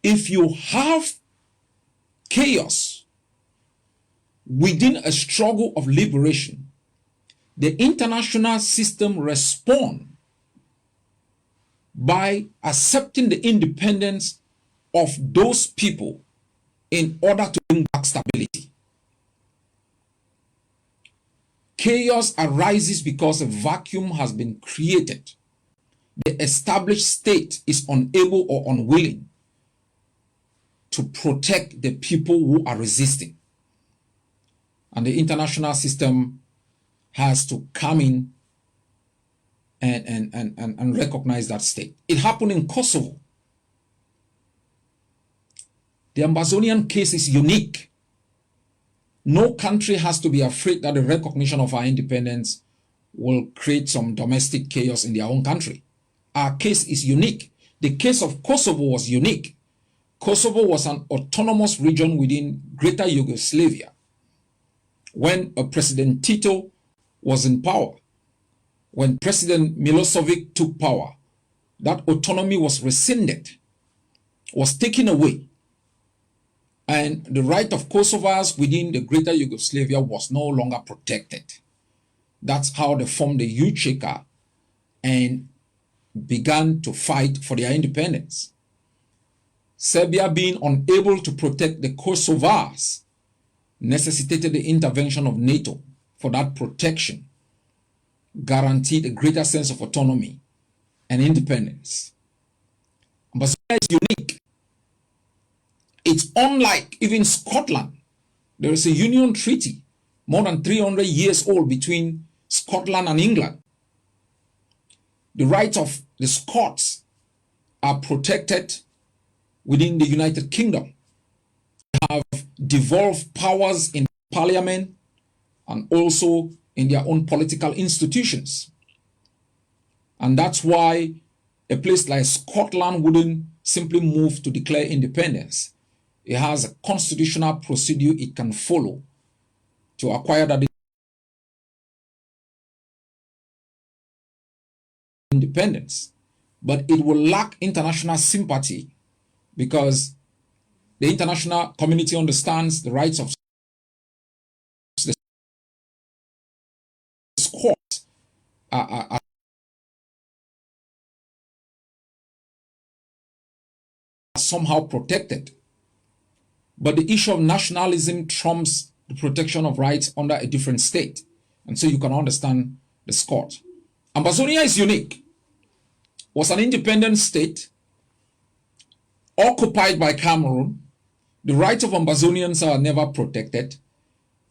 if you have chaos within a struggle of liberation, the international system responds by accepting the independence of those people in order to bring back stability. Chaos arises because a vacuum has been created. The established state is unable or unwilling to protect the people who are resisting. And the international system has to come in and recognize that state. It happened in Kosovo. The Ambazonian case is unique. No country has to be afraid that the recognition of our independence will create some domestic chaos in their own country. Our case is unique. The case of Kosovo was unique. Kosovo was an autonomous region within Greater Yugoslavia. When President Tito was in power, when President Milosevic took power, that autonomy was rescinded, was taken away. And the right of Kosovars within the Greater Yugoslavia was no longer protected. That's how they formed the UCHK and began to fight for their independence. Serbia, being unable to protect the Kosovars, necessitated the intervention of NATO for that protection, guaranteed a greater sense of autonomy and independence. Ambazonia is unique. It's unlike even Scotland. There is a union treaty more than 300 years old between Scotland and England. The rights of the Scots are protected within the United Kingdom. They have devolved powers in parliament and also in their own political institutions. And that's why a place like Scotland wouldn't simply move to declare independence. It has a constitutional procedure it can follow to acquire that independence. But it will lack international sympathy because the international community understands the rights of the Scots are somehow protected. But the issue of nationalism trumps the protection of rights under a different state. And so you can understand the Scots. Ambazonia is unique. Was an independent state occupied by Cameroon. The rights of Ambazonians are never protected.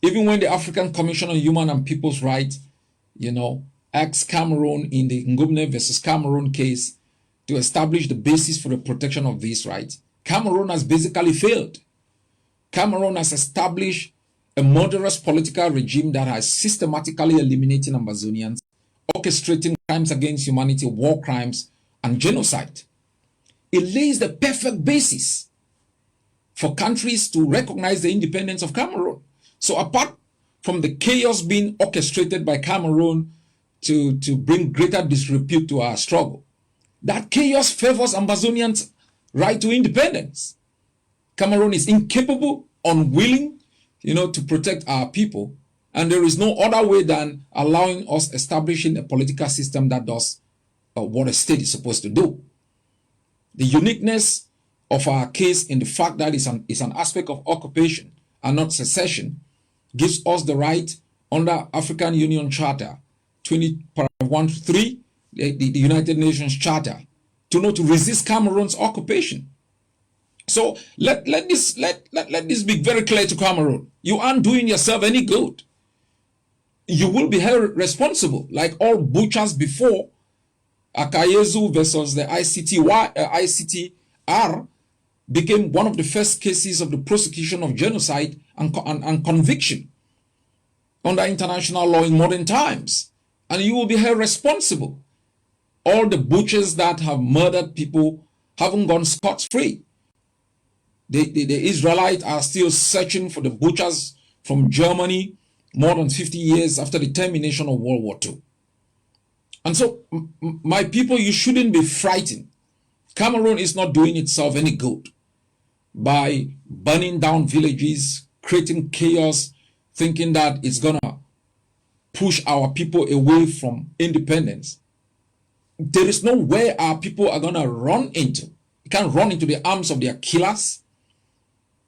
Even when the African Commission on Human and People's Rights, asked Cameroon in the Ngubne versus Cameroon case to establish the basis for the protection of these rights, Cameroon has basically failed. Cameroon has established a murderous political regime that has systematically eliminated Ambazonians, orchestrating crimes against humanity, war crimes, and genocide. It lays the perfect basis for countries to recognize the independence of Cameroon. So apart from the chaos being orchestrated by Cameroon to bring greater disrepute to our struggle, that chaos favors Ambazonians' right to independence. Cameroon is incapable, unwilling, to protect our people. And there is no other way than allowing us establishing a political system that does what a state is supposed to do. The uniqueness of our case in the fact that it's an aspect of occupation and not secession gives us the right under African Union Charter 20.1.3, the United Nations Charter, to resist Cameroon's occupation. So let this be very clear to Cameroon. You aren't doing yourself any good. You will be held responsible, like all butchers before Akayezu versus the ICTR became one of the first cases of the prosecution of genocide and conviction under international law in modern times. And you will be held responsible. All the butchers that have murdered people haven't gone scot-free. The Israelites are still searching for the butchers from Germany more than 50 years after the termination of World War II. And so, my people, you shouldn't be frightened. Cameroon is not doing itself any good. by burning down villages, creating chaos, thinking that it's going to push our people away from independence. There is nowhere our people are going to run into. You can't run into the arms of their killers.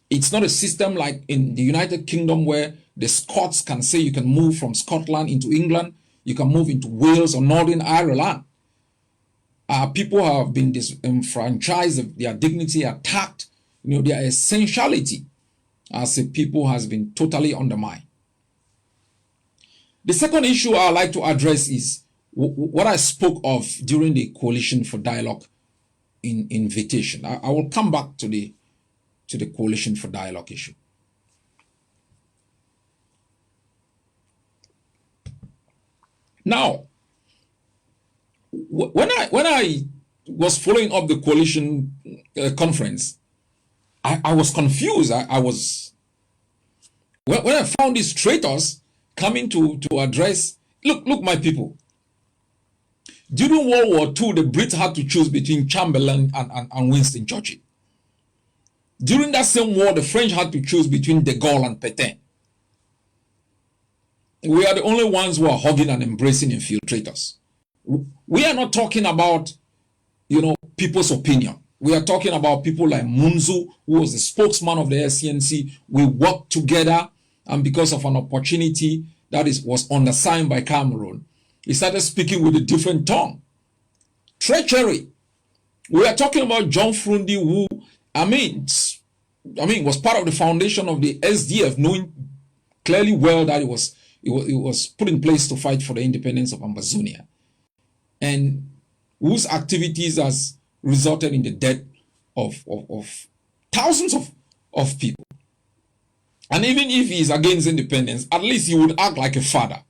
It's not a system like in the United Kingdom where the Scots can say you can move from Scotland into England, you can move into Wales or Northern Ireland. Our people have been disenfranchised, their dignity attacked, their essentiality as a people has been totally undermined. The second issue I like to address is what I spoke of during the Coalition for Dialogue invitation. I will come back to the Coalition for Dialogue issue. Now, when I was following up the coalition conference, I was confused. I was when I found these traitors coming to address. Look, my people. During World War II, the Brits had to choose between Chamberlain and Winston Churchill. During that same war, the French had to choose between De Gaulle and Pétain. We are the only ones who are hugging and embracing infiltrators. We are not talking about, people's opinion. We are talking about people like Munzu, who was the spokesman of the SCNC. We worked together, and because of an opportunity that was undersigned by Cameroon, he started speaking with a different tongue. Treachery. We are talking about John Frundi, who, was part of the foundation of the SDF, knowing clearly well that it was put in place to fight for the independence of Ambazonia, and whose activities has resulted in the death of thousands of people. And even if he is against independence, at least he would act like a father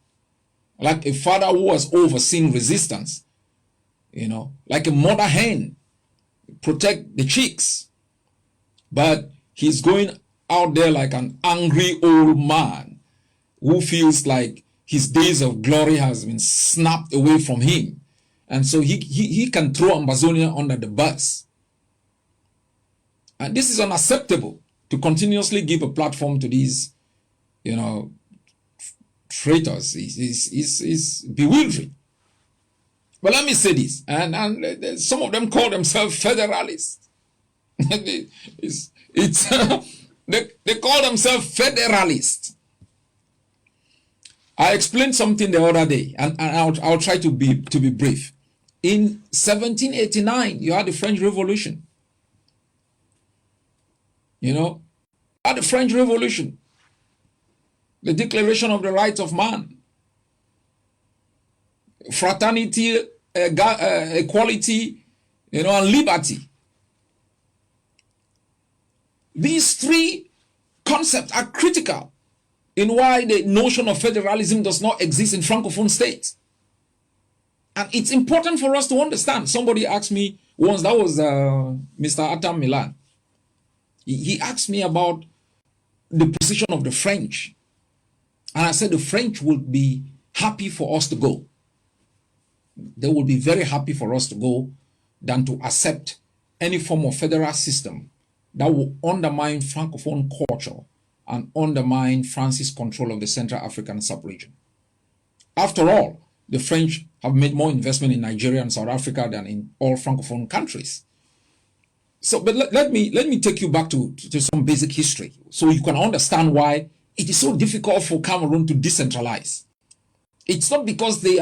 who has overseen resistance, like a mother hen, protect the chicks. But he's going out there like an angry old man who feels like his days of glory has been snapped away from him. And so he can throw Ambazonia under the bus. And this is unacceptable, to continuously give a platform to these, traitors. Is bewildering. But let me say this, and some of them call themselves federalists. They call themselves federalists. I explained something the other day, and I'll try to be brief. In 1789, you had the French Revolution. At the French Revolution, the Declaration of the Rights of Man, fraternity, equality, and liberty. These three concepts are critical in why the notion of federalism does not exist in Francophone states. And it's important for us to understand. Somebody asked me once, that was Mr. Atam Milan. He asked me about the position of the French. And I said the French would be happy for us to go. They will be very happy for us to go than to accept any form of federal system that will undermine Francophone culture and undermine France's control of the Central African sub-region. After all, the French have made more investment in Nigeria and South Africa than in all Francophone countries. So, but let me take you back to some basic history so you can understand why it is so difficult for Cameroon to decentralize. It's not because they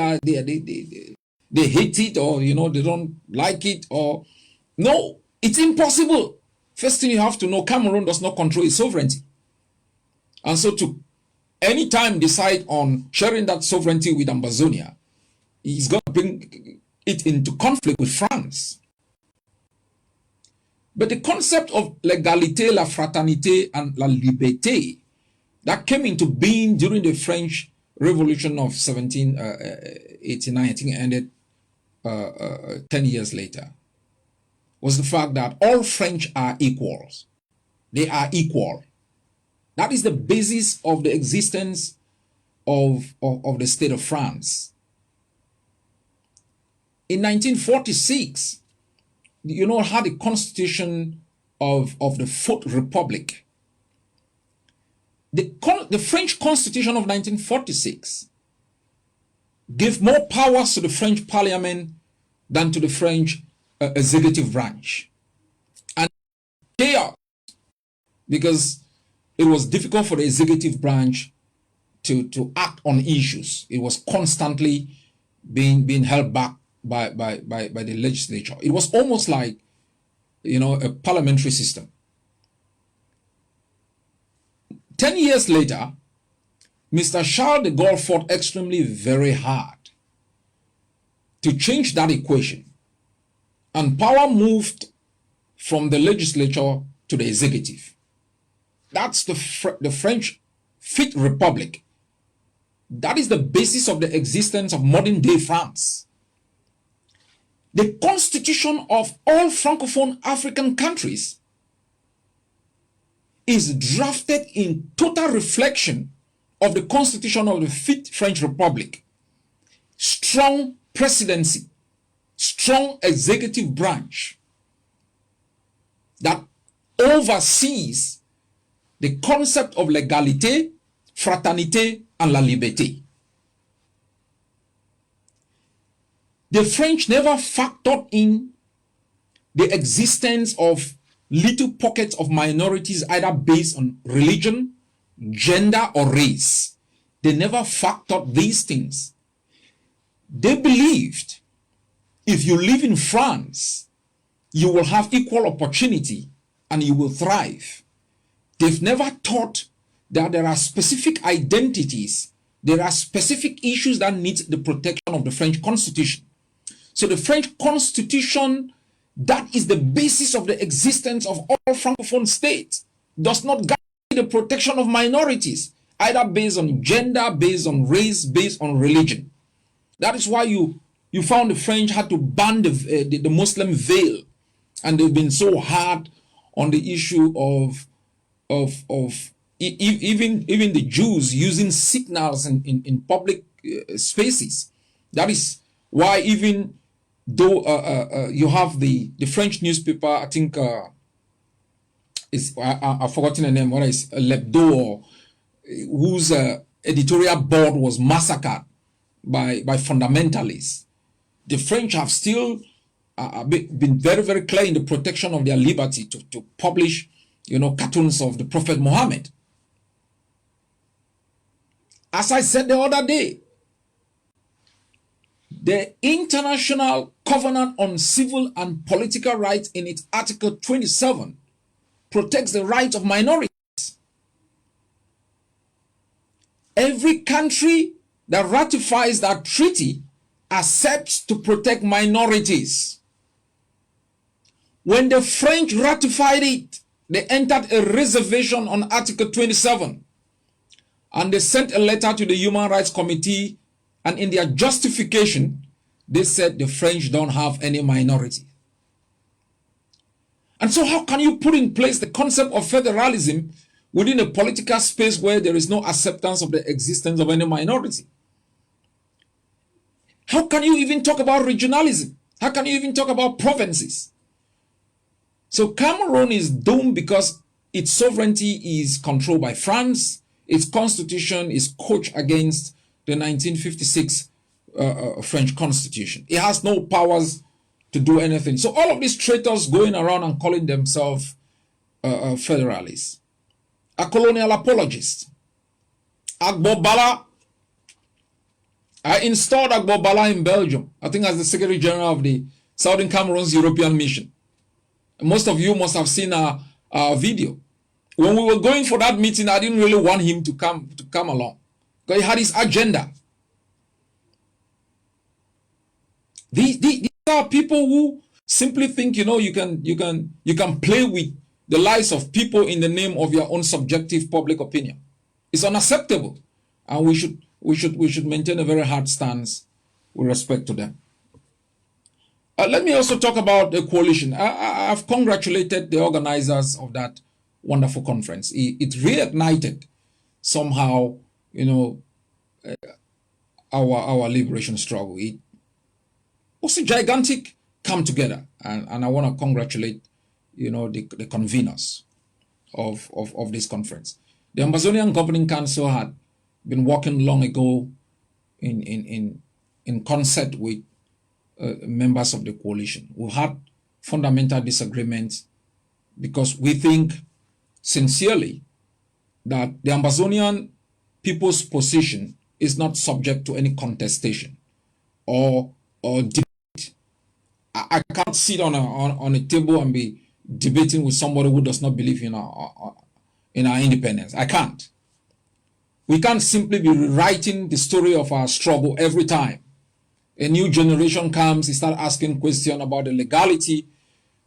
hate it, or they don't like it, or no, it's impossible. First thing you have to know, Cameroon does not control its sovereignty. And so to anytime decide on sharing that sovereignty with Ambazonia, he's going to bring it into conflict with France. But the concept of l'égalité, la fraternité, and la liberté that came into being during the French Revolution of 1789, I think it ended 10 years later, was the fact that all French are equals. They are equal. That is the basis of the existence of the state of France. In 1946, how the Constitution of the Fourth Republic. The French Constitution of 1946 gave more powers to the French Parliament than to the French executive branch. And chaos, because it was difficult for the executive branch to act on issues. It was constantly being held back by the legislature. It was almost like, you know, a parliamentary system. 10 years later, Mr. Charles de Gaulle fought extremely very hard to change that equation, and power moved from the legislature to the executive. That's the French Fifth Republic. That is the basis of the existence of modern day France. The constitution of all Francophone African countries is drafted in total reflection of the constitution of the Fifth French Republic. Strong presidency, strong executive branch that oversees the concept of l'égalité, fraternité, and la liberté. The French never factored in the existence of little pockets of minorities, either based on religion, gender, or race. They never factored these things. They believed if you live in France, you will have equal opportunity and you will thrive. They've never thought that there are specific identities, there are specific issues that need the protection of the French Constitution. So the French Constitution, that is the basis of the existence of all Francophone states, does not guarantee the protection of minorities, either based on gender, based on race, based on religion. That is why you found the French had to ban the Muslim veil, and they've been so hard on the issue of even the Jews using signals in public spaces. That is why, even though you have the French newspaper, I think I've forgotten the name, what is L'Hebdo, whose editorial board was massacred by fundamentalists. The French have still been very, very clear in the protection of their liberty to publish, you know, cartoons of the Prophet Muhammad. As I said the other day, the International Covenant on Civil and Political Rights, in its Article 27, protects the rights of minorities. Every country that ratifies that treaty accepts to protect minorities. When the French ratified it, they entered a reservation on Article 27, and they sent a letter to the Human Rights Committee, and in their justification, they said the French don't have any minority. And so how can you put in place the concept of federalism within a political space where there is no acceptance of the existence of any minority? How can you even talk about regionalism? How can you even talk about provinces? So Cameroon is doomed because its sovereignty is controlled by France. Its constitution is coached against the 1956 French Constitution. It has no powers to do anything. So all of these traitors going around and calling themselves federalists are colonial apologists. Agbo Bala, I installed Agbo Bala in Belgium, I think as the Secretary General of the Southern Cameroon's European Mission. Most of you must have seen our video. When we were going for that meeting, I didn't really want him to come along, because he had his agenda. These are people who simply think, you know, you can play with the lives of people in the name of your own subjective public opinion. It's unacceptable, and we should maintain a very hard stance with respect to them. Let me also talk about the coalition. I've congratulated the organizers of that wonderful conference. It reignited somehow, you know, our liberation struggle. It was a gigantic come together, and I want to congratulate the conveners of this conference. The Ambazonian Governing Council had been working long ago in concert with members of the coalition. We had fundamental disagreements because we think sincerely that the Ambazonian people's position is not subject to any contestation or debate. I can't sit on a table and be debating with somebody who does not believe in our independence. I can't. We can't simply be rewriting the story of our struggle every time a new generation comes. They start asking questions about the legality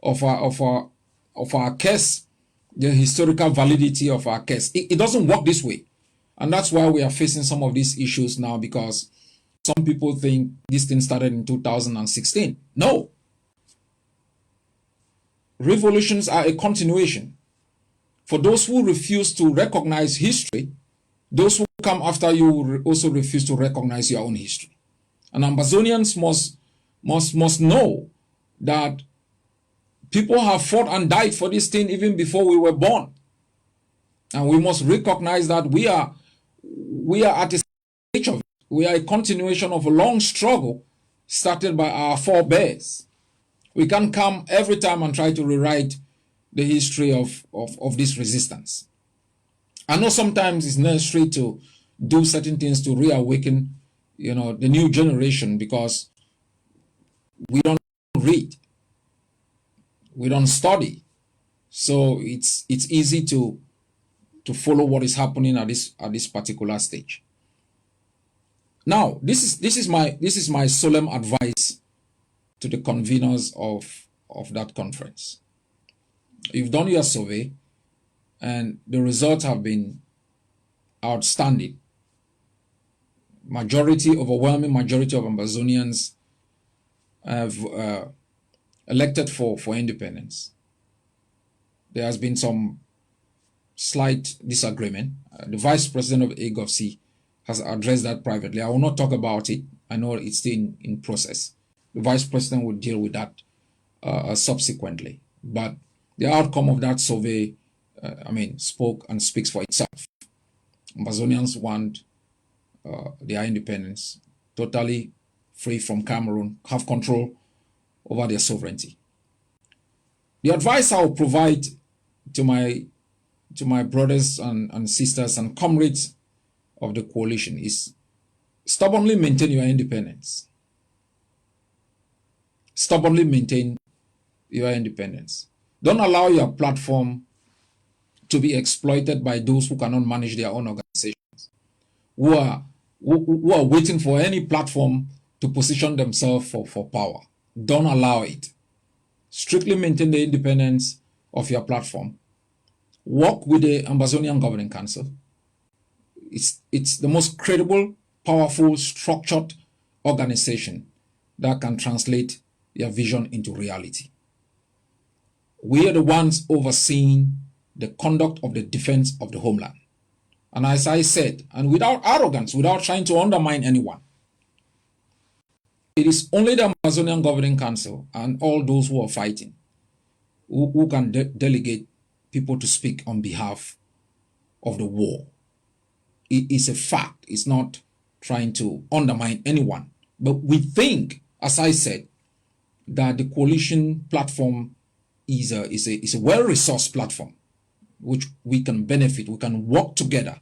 of our case, the historical validity of our case. It doesn't work this way. And that's why we are facing some of these issues now, because some people think this thing started in 2016. No. Revolutions are a continuation. For those who refuse to recognize history, those who come after you will also refuse to recognize your own history. And Ambazonians must know that people have fought and died for this thing even before we were born. And we must recognize that we are at the stage of it. We are a continuation of a long struggle started by our forebears. We can't come every time and try to rewrite the history of this resistance. I know sometimes it's necessary to do certain things to reawaken, the new generation, because we don't read, we don't study, so it's easy to follow what is happening at this particular stage. Now, this is my solemn advice to the conveners of that conference. You've done your survey, and the results have been outstanding. Overwhelming majority of Ambazonians have elected for independence. There has been some slight disagreement. The Vice President of AGOVC has addressed that privately. I will not talk about it. I know it's still in process. The Vice President will deal with that subsequently. But the outcome of that survey, spoke and speaks for itself. Ambazonians want their independence, totally free from Cameroon, have control over their sovereignty. The advice I will provide to my brothers and sisters and comrades of the coalition is stubbornly maintain your independence. Stubbornly maintain your independence. Don't allow your platform to be exploited by those who cannot manage their own organizations, who are waiting for any platform to position themselves for power. Don't allow it. Strictly maintain the independence of your platform. Work with the Ambazonian Governing Council. It's the most credible, powerful, structured organization that can translate your vision into reality. We are the ones overseeing the conduct of the defense of the homeland. And as I said, and without arrogance, without trying to undermine anyone, it is only the Ambazonian Governing Council and all those who are fighting who can delegate people to speak on behalf of the war. It is a fact. It's not trying to undermine anyone. But we think, as I said, that the coalition platform is a well-resourced platform which we can benefit. We can work together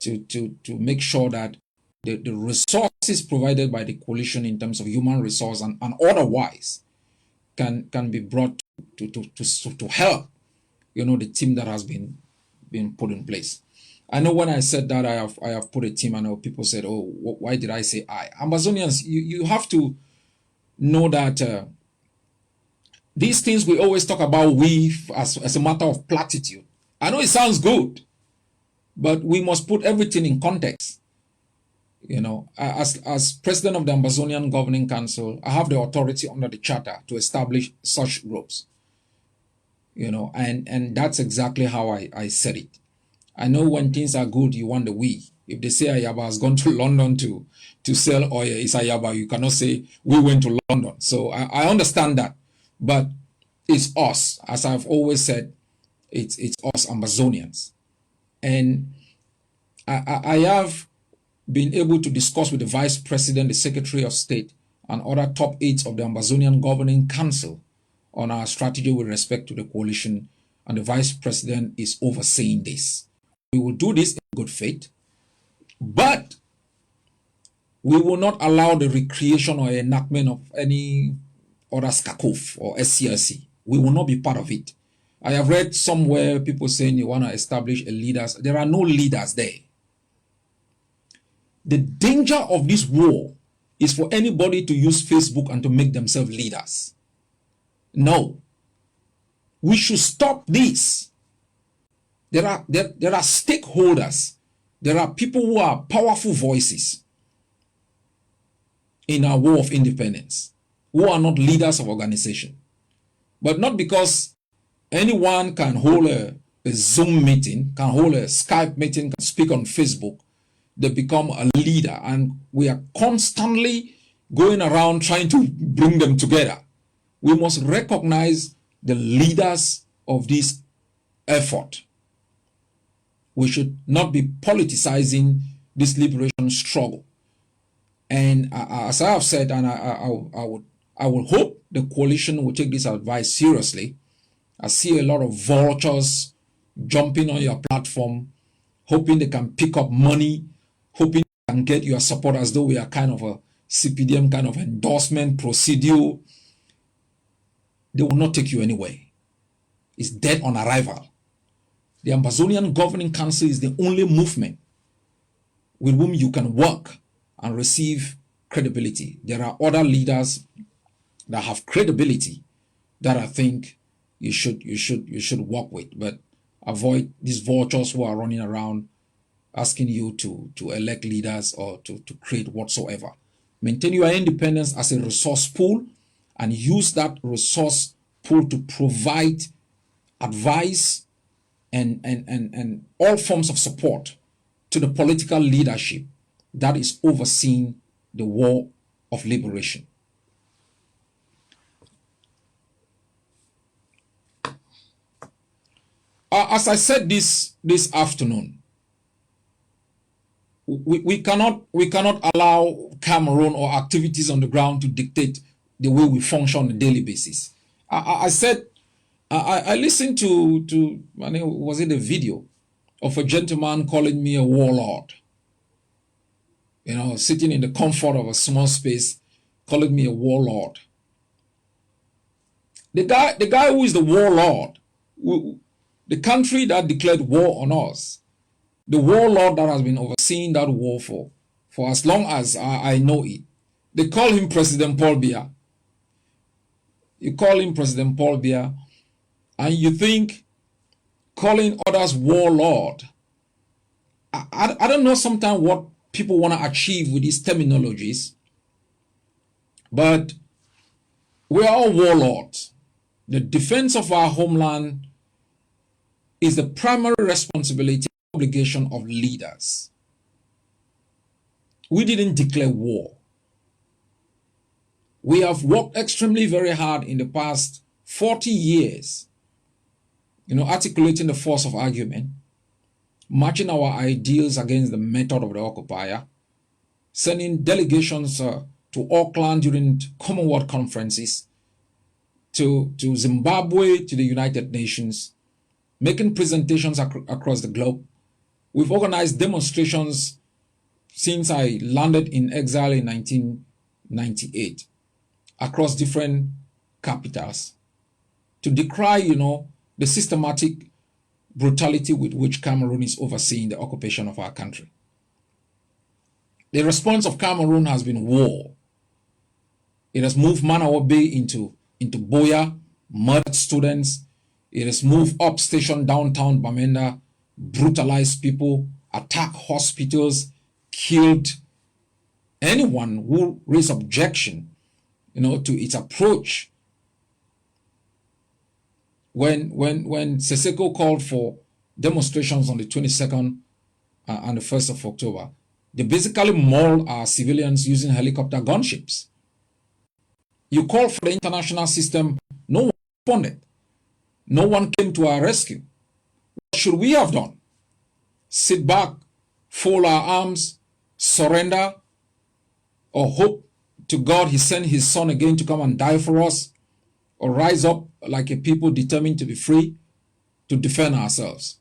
to make sure that the resources provided by the coalition in terms of human resource and otherwise can be brought to help the team that has been put in place. I know when I said that I have put a team, I know people said, oh, why did I say I? Ambazonians, you have to know that these things we always talk about as a matter of platitude. I know it sounds good, but we must put everything in context. As president of the Ambazonian Governing Council, I have the authority under the charter to establish such groups. And that's exactly how I said it. I know when things are good, you want the we. If they say AYABA has gone to London to sell oil, it's AYABA. You cannot say we went to London. So I understand that. But it's us. As I've always said, it's us Ambazonians. And I have been able to discuss with the Vice President, the Secretary of State, and other top aides of the Ambazonian Governing Council on our strategy with respect to the coalition, and the Vice President is overseeing this. We will do this in good faith, but we will not allow the recreation or enactment of any other SCACOF or SCLC. We will not be part of it. I have read somewhere people saying you want to establish a leaders. There are no leaders there. The danger of this war is for anybody to use Facebook and to make themselves leaders. No. We should stop this. There are stakeholders. There are people who are powerful voices in our war of independence, who are not leaders of organization. But not because anyone can hold a Zoom meeting, can hold a Skype meeting, can speak on Facebook, they become a leader. And we are constantly going around trying to bring them together. We must recognize the leaders of this effort. We should not be politicizing this liberation struggle. And as I have said, and I will hope the coalition will take this advice seriously. I see a lot of vultures jumping on your platform, hoping they can pick up money, hoping they can get your support, as though we are kind of a CPDM kind of endorsement procedure. They will not take you anywhere. It's dead on arrival. The Ambazonian Governing Council is the only movement with whom you can work and receive credibility. There are other leaders that have credibility that I think you should work with, but avoid these vultures who are running around asking you to elect leaders or to create whatsoever. Maintain your independence as a resource pool and use that resource pool to provide advice and all forms of support to the political leadership that is overseeing the war of liberation. As I said this afternoon, we cannot allow Cameroon or activities on the ground to dictate the way we function on a daily basis. I said, I listened to was it a video of a gentleman calling me a warlord? You know, sitting in the comfort of a small space, calling me a warlord. The guy who is the warlord, the country that declared war on us, the warlord that has been overseeing that war for as long as I know it, they call him President Paul Biya. You call him President Paul Biya, and you think calling others warlord. I don't know sometimes what people want to achieve with these terminologies, but we are all warlords. The defense of our homeland is the primary responsibility and obligation of leaders. We didn't declare war. We have worked extremely very hard in the past 40 years, articulating the force of argument, matching our ideals against the method of the occupier, sending delegations to Auckland during Commonwealth conferences, to Zimbabwe, to the United Nations, making presentations across the globe. We've organized demonstrations since I landed in exile in 1998 across different capitals to decry, the systematic brutality with which Cameroon is overseeing the occupation of our country. The response of Cameroon has been war. It has moved Manawa Bay into Boya, murdered students. It has moved up station downtown Bamenda, brutalized people, attacked hospitals, killed anyone who raised objection, to its approach. When Seseko called for demonstrations on the 22nd and the 1st of October, they basically mauled our civilians using helicopter gunships. You call for the international system, no one responded. No one came to our rescue. What should we have done? Sit back, fold our arms, surrender, or hope to God he sent his son again to come and die for us, or rise up like a people determined to be free to defend ourselves?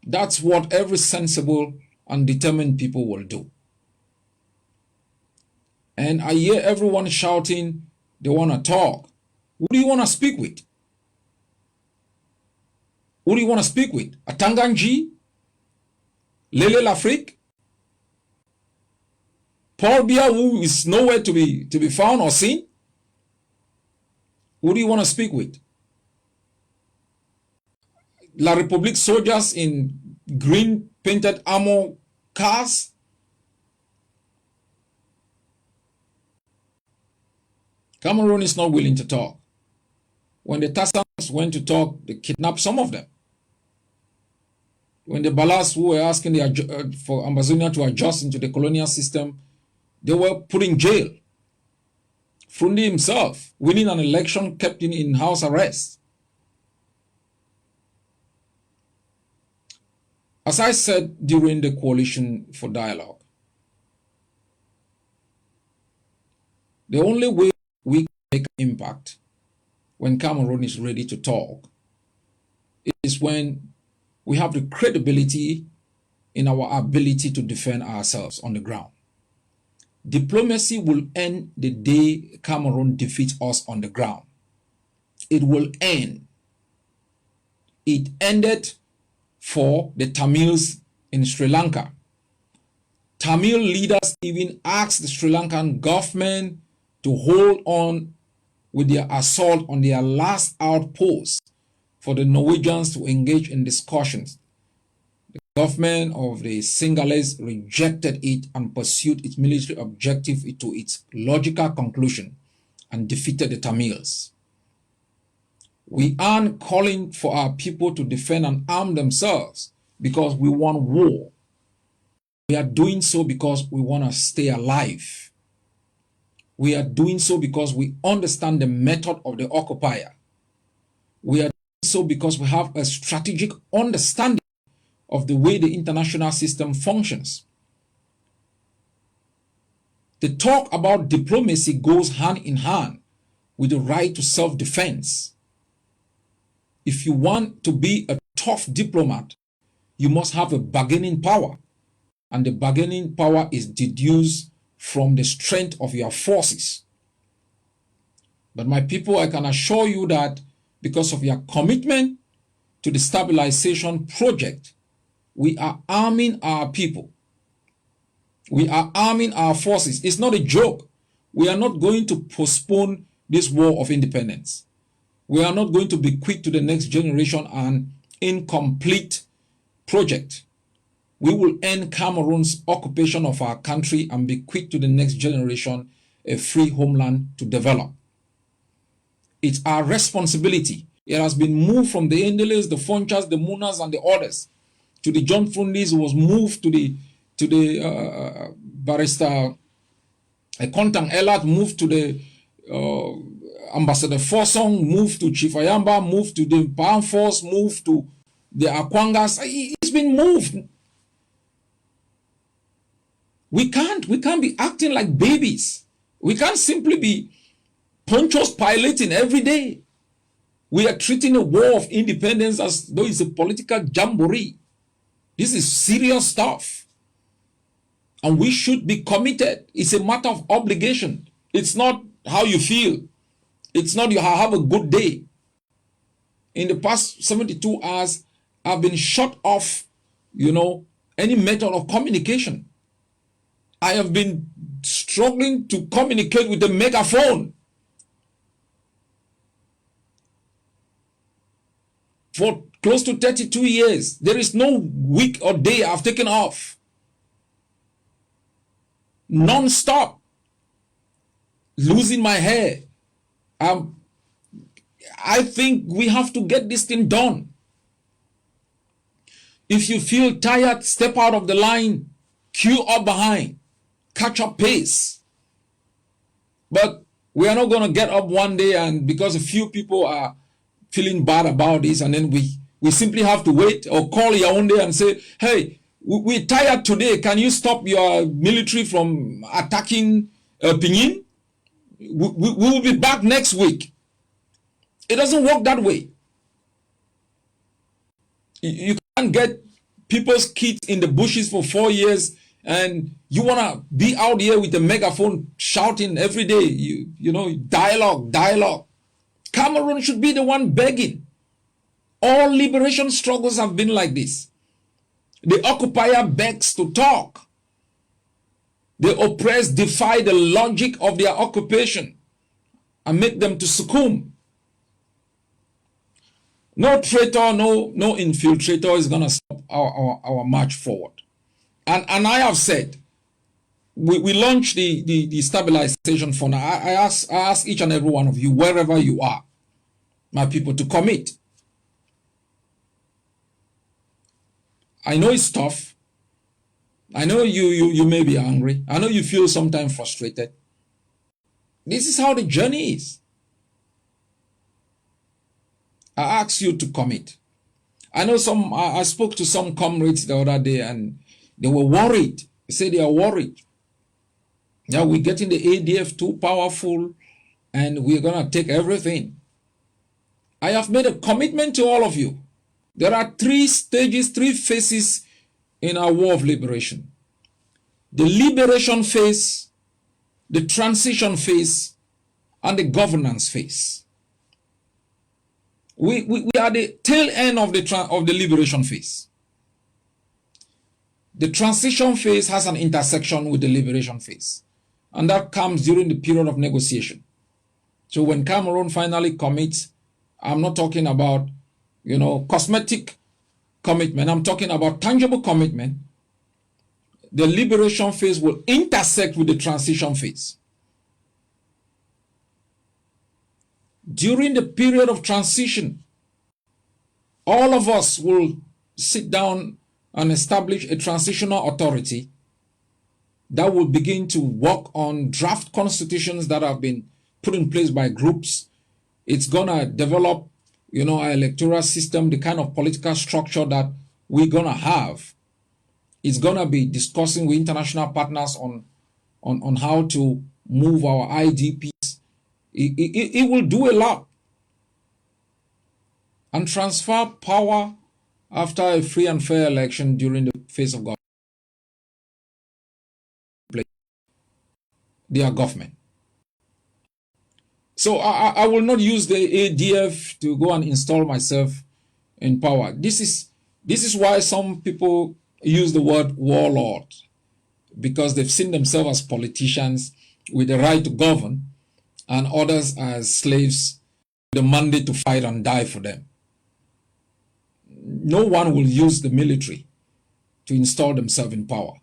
That's what every sensible and determined people will do. And I hear everyone shouting they want to talk. Who do you want to speak with? Who do you want to speak with? Atanganji? Lele Lafrique? Paul Biya, who is nowhere to be found or seen? Who do you want to speak with? La République soldiers in green painted armor cars? Cameroon is not willing to talk. When the Tassans went to talk, they kidnapped some of them. When the Balas who were asking for Ambazonian to adjust into the colonial system, they were put in jail. Frundi himself, winning an election, kept in house arrest. As I said during the Coalition for Dialogue, the only way we can make an impact when Cameroon is ready to talk is when we have the credibility in our ability to defend ourselves on the ground. Diplomacy will end the day Cameroon defeats us on the ground. It will end. It ended for the Tamils in Sri Lanka. Tamil leaders even asked the Sri Lankan government to hold on with their assault on their last outpost for the Norwegians to engage in discussions. The government of the Sinhalese rejected it and pursued its military objective to its logical conclusion and defeated the Tamils. We aren't calling for our people to defend and arm themselves because we want war. We are doing so because we want to stay alive. We are doing so because we understand the method of the occupier. We are doing so because we have a strategic understanding of the way the international system functions. The talk about diplomacy goes hand in hand with the right to self-defense. If you want to be a tough diplomat, you must have a bargaining power. And the bargaining power is deduced from the strength of your forces. But my people, I can assure you that because of your commitment to the stabilization project, we are arming our people. We are arming our forces. It's not a joke. We are not going to postpone this war of independence. We are not going to bequeath to the next generation an incomplete project. We will end Cameroon's occupation of our country and bequeath to the next generation a free homeland to develop. It's our responsibility. It has been moved from the Endeles, the Fonchas, the Munas, and the others to the John Frundis, who was moved to the Barrister Kontang Elat, moved to the Ambassador Forsong, moved to Chief Ayamba, moved to the Armed Force, moved to the Akwangas. It's been moved. We can't be acting like babies. We can't simply be ponchos piloting every day. We are treating a war of independence as though it's a political jamboree. This is serious stuff. And we should be committed. It's a matter of obligation. It's not how you feel. It's not you have a good day. In the past 72 hours, I've been shut off, any method of communication. I have been struggling to communicate with the megaphone for close to 32 years. There is no week or day I've taken off. Non-stop. Losing my hair. I think we have to get this thing done. If you feel tired, step out of the line, queue up behind, catch up pace. But We are not going to get up one day and because a few people are feeling bad about this, and then we simply have to wait or call Yaoundé and say, hey, we're tired today. Can you stop your military from attacking Pinyin? We will be back next week. It doesn't work that way. You can't get people's kids in the bushes for 4 years and you want to be out here with a megaphone shouting every day, you know, dialogue. Cameroon should be the one begging. All liberation struggles have been like this. The occupier begs to talk. The oppressed defy the logic of their occupation and make them to succumb. No traitor, no infiltrator is going to stop our march forward. And I have said, we launched the stabilization fund. I ask each and every one of you, wherever you are, my people, to commit. I know it's tough. I know you may be angry. I know you feel sometimes frustrated. This is how the journey is. I ask you to commit. I know I spoke to some comrades the other day and they were worried. They say they are worried. Yeah, we're getting the ADF too powerful and we're going to take everything. I have made a commitment to all of you. There are 3 stages, 3 phases in our war of liberation. The liberation phase, the transition phase, and the governance phase. We are the tail end of the liberation phase. The transition phase has an intersection with the liberation phase. And that comes during the period of negotiation. So when Cameroon finally commits, I'm not talking about, you know, cosmetic commitment. I'm talking about tangible commitment. The liberation phase will intersect with the transition phase. During the period of transition, all of us will sit down and establish a transitional authority that will begin to work on draft constitutions that have been put in place by groups. It's going to develop, you know, our electoral system, the kind of political structure that we're going to have. It's going to be discussing with international partners on how to move our IDPs. It will do a lot. And transfer power after a free and fair election during the phase of their government. So I will not use the ADF to go and install myself in power. This is why some people use the word warlord, because they've seen themselves as politicians with the right to govern and others as slaves with the mandate to fight and die for them. No one will use the military to install themselves in power.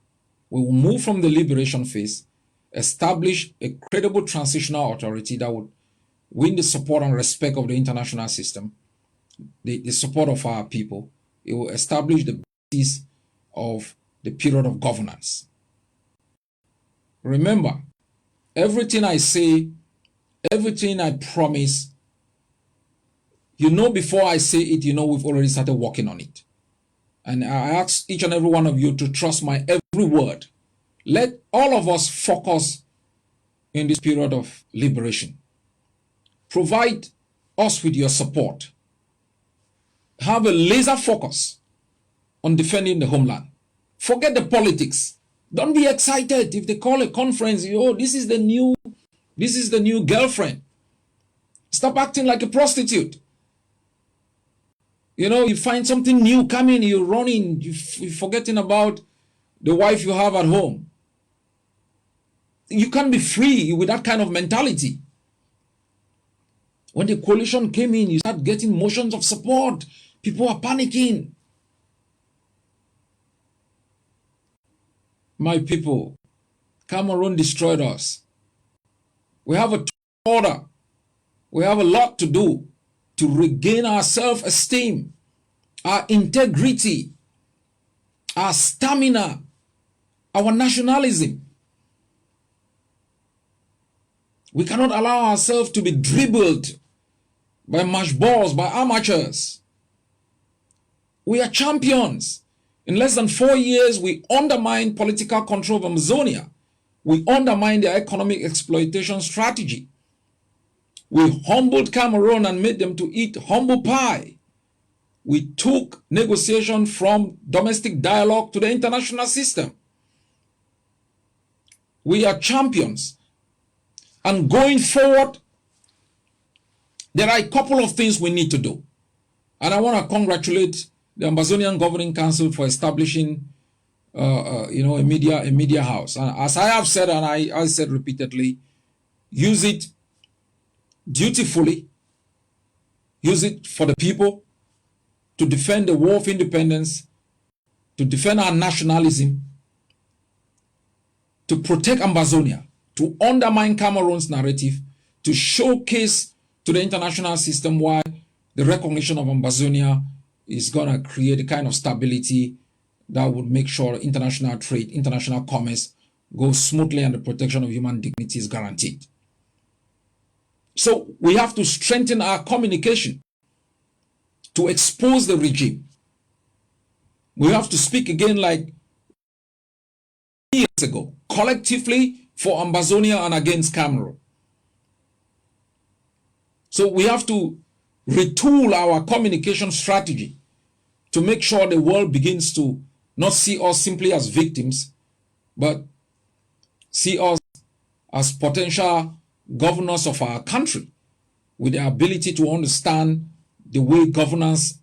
We will move from the liberation phase, establish a credible transitional authority that would win the support and respect of the international system, the support of our people. It will establish the basis of the period of governance. Remember, everything I say, everything I promise, you know, before I say it, you know, we've already started working on it. And I ask each and every one of you to trust my every word. Let all of us focus in this period of liberation. Provide us with your support. Have a laser focus on defending the homeland. Forget the politics. Don't be excited if they call a conference, oh, this is the new girlfriend. Stop acting like a prostitute. You know, you find something new coming, you're running, you're forgetting about the wife you have at home. You can't be free with that kind of mentality. When the coalition came in, you start getting motions of support. People are panicking. My people, Cameroon destroyed us. We have a order. We have a lot to do to regain our self-esteem, our integrity, our stamina, our nationalism. We cannot allow ourselves to be dribbled by match balls, by amateurs. We are champions. In less than 4 years, we undermined political control of Amazonia. We undermined their economic exploitation strategy. We humbled Cameroon and made them to eat humble pie. We took negotiation from domestic dialogue to the international system. We are champions. And going forward, there are a couple of things we need to do. And I want to congratulate the Ambazonian Governing Council for establishing a media house. And as I have said, and I said repeatedly, use it dutifully, use it for the people, to defend the war of independence, to defend our nationalism, to protect Ambazonia, to undermine Cameroon's narrative, to showcase to the international system why the recognition of Ambazonia is going to create a kind of stability that would make sure international trade, international commerce goes smoothly and the protection of human dignity is guaranteed. So we have to strengthen our communication to expose the regime. We have to speak again like years ago, collectively for Ambazonia and against Cameroon. So we have to retool our communication strategy to make sure the world begins to not see us simply as victims, but see us as potential governors of our country with the ability to understand the way governance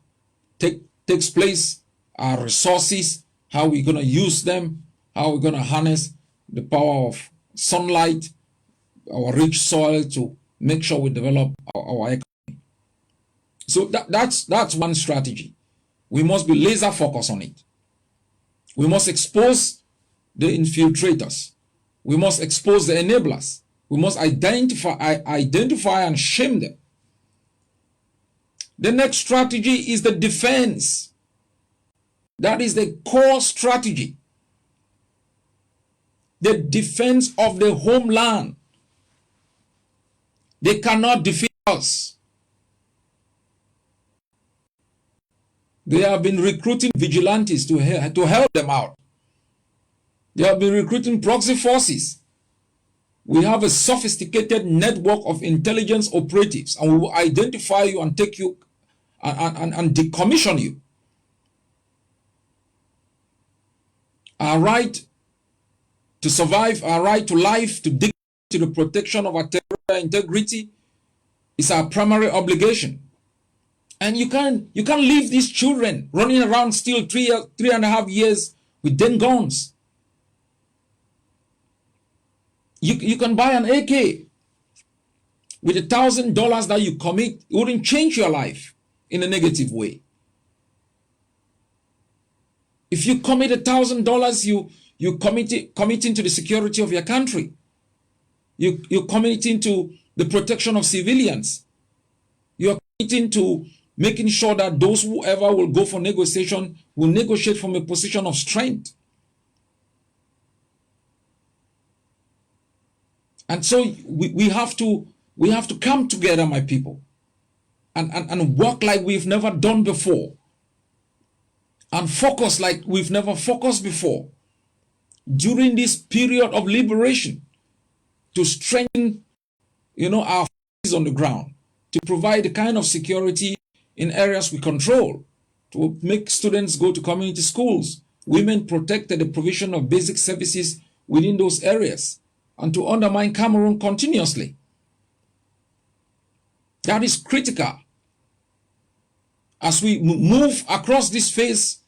takes place, our resources, how we're going to use them, how we're going to harness the power of sunlight, our rich soil to make sure we develop our economy. So that's one strategy. We must be laser focused on it. We must expose the infiltrators. We must expose the enablers. We must identify and shame them. The next strategy is the defense. That is the core strategy. The defense of the homeland. They cannot defeat us. They have been recruiting vigilantes to help them out. They have been recruiting proxy forces. We have a sophisticated network of intelligence operatives, and we will identify you and take you and decommission you. Our right to survive, our right to life, to dignity, to the protection of our territorial integrity is our primary obligation. And you can't leave these children running around still 3.5 years with 10 guns. You can buy an AK with $1,000 that you commit. It wouldn't change your life in a negative way. If you commit $1,000, you committing to the security of your country. You're committing to the protection of civilians. You're committing to making sure that those whoever will go for negotiation will negotiate from a position of strength. And so we have to come together, my people, and work like we've never done before, and focus like we've never focused before during this period of liberation, to strengthen, our forces on the ground, to provide the kind of security in areas we control, to make students go to community schools, women protected, the provision of basic services within those areas, and to undermine Cameroon continuously. That is critical. As we move across this phase,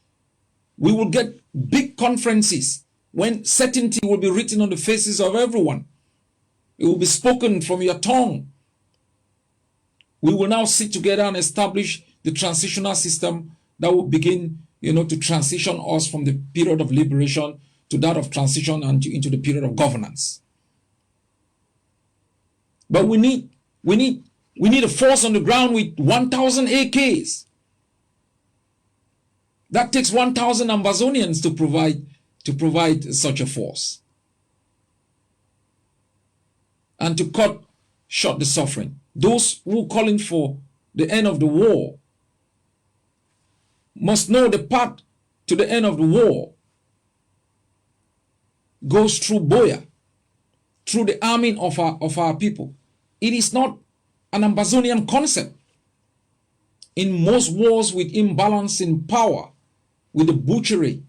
we will get big conferences when certainty will be written on the faces of everyone. It will be spoken from your tongue. We will now sit together and establish the transitional system that will begin, to transition us from the period of liberation to that of transition and into the period of governance. But we need a force on the ground with 1,000 AKs. That takes 1,000 Ambazonians to provide such a force. And to cut short the suffering. Those who calling for the end of the war must know the path to the end of the war goes through Boya, through the arming of our people. It is not an Ambazonian concept. In most wars with imbalance in power, with the butchery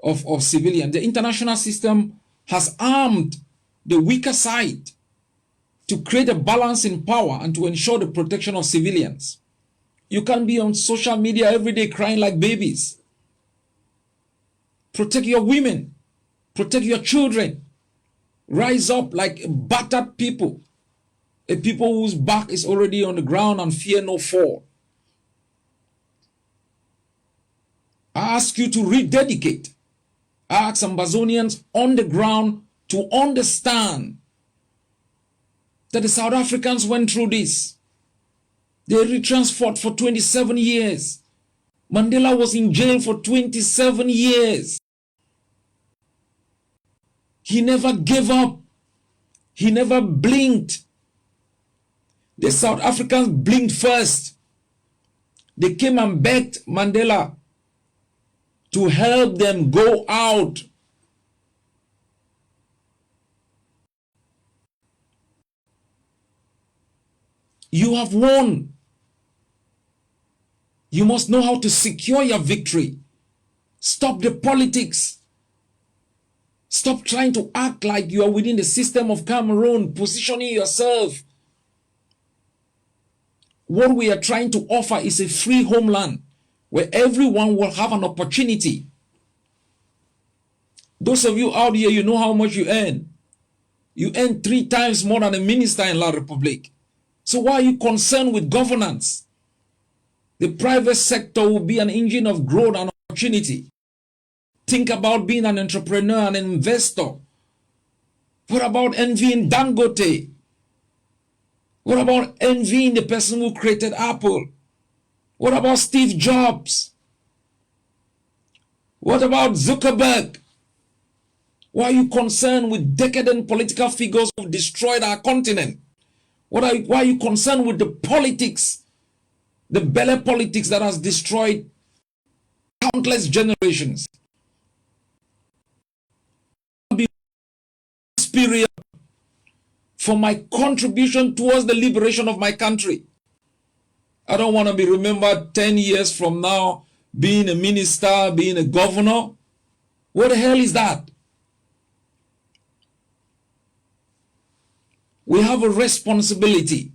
of civilians, the international system has armed the weaker side to create a balance in power and to ensure the protection of civilians. You can't be on social media every day crying like babies. Protect your women. Protect your children. Rise up like battered people. A people whose back is already on the ground and fear no fall. I ask you to rededicate. I ask Ambazonians on the ground to understand that the South Africans went through this. They retransferred for 27 years. Mandela was in jail for 27 years. He never gave up. He never blinked. The South Africans blinked first. They came and begged Mandela to help them go out. You have won. You must know how to secure your victory. Stop the politics. Stop trying to act like you are within the system of Cameroon, positioning yourself. What we are trying to offer is a free homeland where everyone will have an opportunity. Those of you out here, you know how much you earn. You earn 3 times more than a minister in La Republique. So why are you concerned with governance? The private sector will be an engine of growth and opportunity. Think about being an entrepreneur and an investor. What about envying Dangote? What about envying the person who created Apple? What about Steve Jobs? What about Zuckerberg? Why are you concerned with decadent political figures who destroyed our continent? Why are you concerned with the politics, the belly politics that has destroyed countless generations? Period for my contribution towards the liberation of my country. I don't want to be remembered 10 years from now being a minister, being a governor. What the hell is that? We have a responsibility.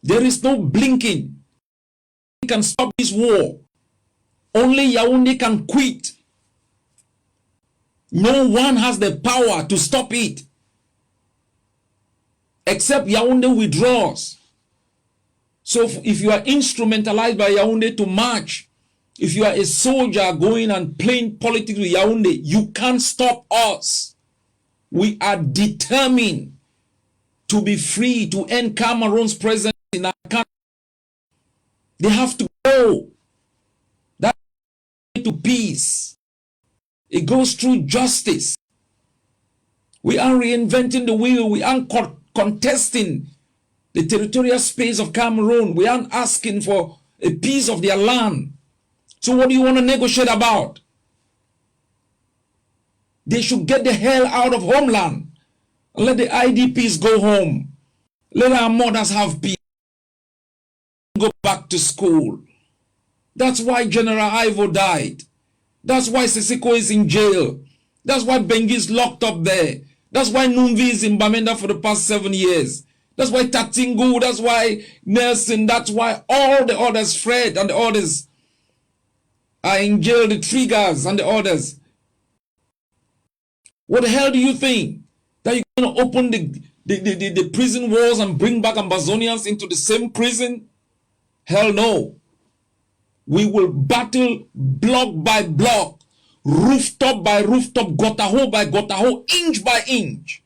There is no blinking. We can stop this war. Only Yaoundé can quit. No one has the power to stop it. Except Yaoundé withdraws. So if you are instrumentalized by Yaoundé to march, if you are a soldier going and playing politics with Yaoundé, you can't stop us. We are determined to be free, to end Cameroon's presence in our country. They have to go. That's to peace. It goes through justice. We are reinventing the wheel. We aren't contesting the territorial space of Cameroon. We aren't asking for a piece of their land. So what do you want to negotiate about? They should get the hell out of homeland. Let the IDPs go home. Let our mothers have peace. Go back to school. That's why General Ivo died. That's why Sisiko is in jail. That's why Bengi is locked up there. That's why Numvi is in Bamenda for the past 7 years. That's why Tatingu, that's why Nelson, that's why all the others, Fred and the others, are in jail, the Triggers and the others. What the hell do you think? That you're going to open the prison walls and bring back Ambazonians into the same prison? Hell no. We will battle block by block, rooftop by rooftop, gutter hole by gutter hole, inch by inch.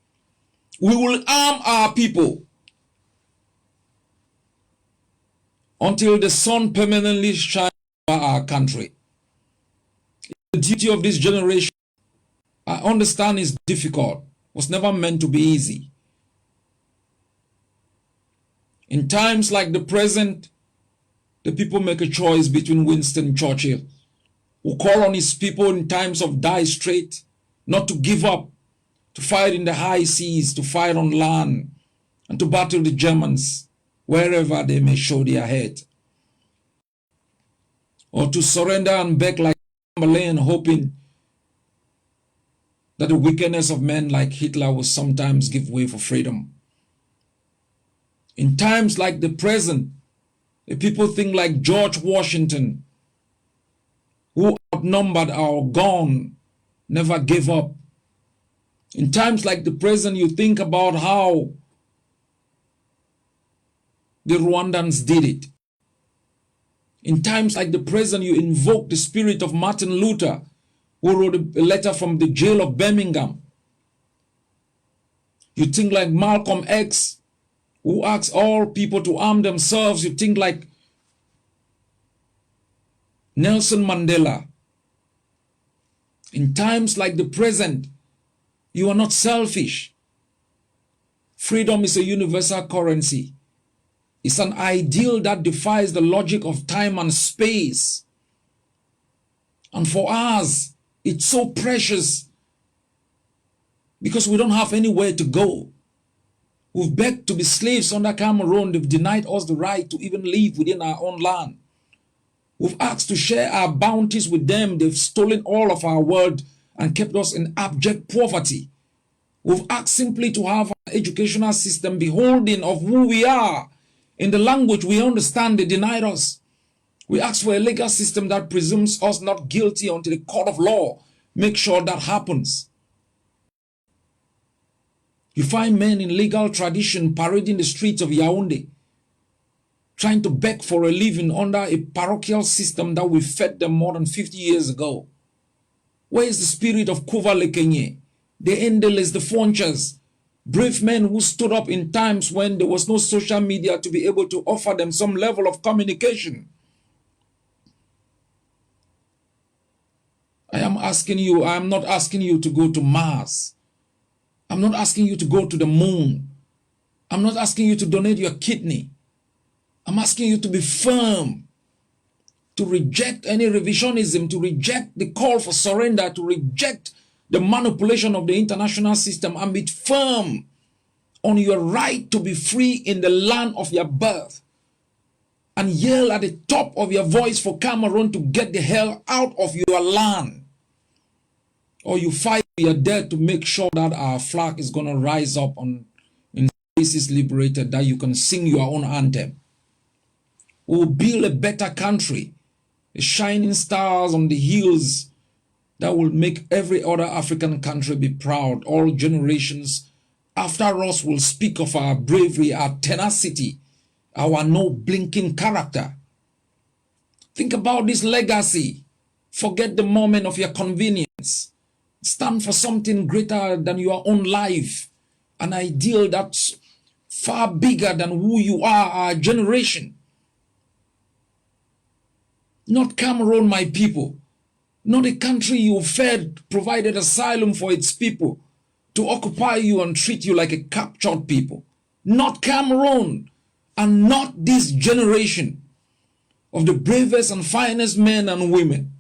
We will arm our people until the sun permanently shines over our country. The duty of this generation, I understand, is difficult. Was never meant to be easy. In times like the present, the people make a choice between Winston Churchill, who called on his people in times of dire strait not to give up, to fight in the high seas, to fight on land, and to battle the Germans wherever they may show their head, or to surrender and beg like Ambazonian, hoping that the wickedness of men like Hitler will sometimes give way for freedom. In times like the present, the people think like George Washington, who outnumbered or gone, never gave up. In times like the present, you think about how the Rwandans did it. In times like the present, you invoke the spirit of Martin Luther, who wrote a letter from the jail of Birmingham. You think like Malcolm X, who asked all people to arm themselves. You think like Nelson Mandela. In times like the present, you are not selfish. Freedom is a universal currency. It's an ideal that defies the logic of time and space. And for us, it's so precious because we don't have anywhere to go. We've begged to be slaves under Cameroon. They've denied us the right to even live within our own land. We've asked to share our bounties with them. They've stolen all of our wealth and kept us in abject poverty. We've asked simply to have an educational system beholding of who we are. In the language we understand, they denied us. We ask for a legal system that presumes us not guilty until the court of law makes sure that happens. You find men in legal tradition parading the streets of Yaoundé, trying to beg for a living under a parochial system that we fed them more than 50 years ago. Where is the spirit of Kuva Lekenye, the Endeles, the Fonchas, brave men who stood up in times when there was no social media to be able to offer them some level of communication? I am asking you, I am not asking you to go to Mars. I'm not asking you to go to the moon. I'm not asking you to donate your kidney. I'm asking you to be firm, to reject any revisionism, to reject the call for surrender, to reject the manipulation of the international system, and be firm on your right to be free in the land of your birth, and yell at the top of your voice for Cameroon to get the hell out of your land. Or you fight your death to make sure that our flag is going to rise up in places liberated, that you can sing your own anthem. We will build a better country, the shining stars on the hills that will make every other African country be proud. All generations after us will speak of our bravery, our tenacity, our no blinking character. Think about this legacy. Forget the moment of your convenience. Stand for something greater than your own life, an ideal that's far bigger than who you are, our generation. Not Cameroon, my people. Not a country you fed, provided asylum for its people to occupy you and treat you like a captured people. Not Cameroon, and not this generation of the bravest and finest men and women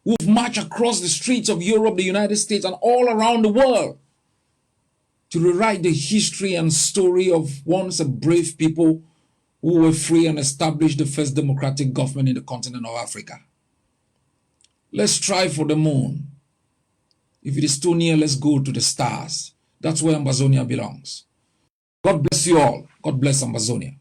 who've marched across the streets of Europe, the United States, and all around the world to rewrite the history and story of once a brave people who were free and established the first democratic government in the continent of Africa. Let's strive for the moon. If it is too near, let's go to the stars. That's where Ambazonia belongs. God bless you all. God bless Ambazonia.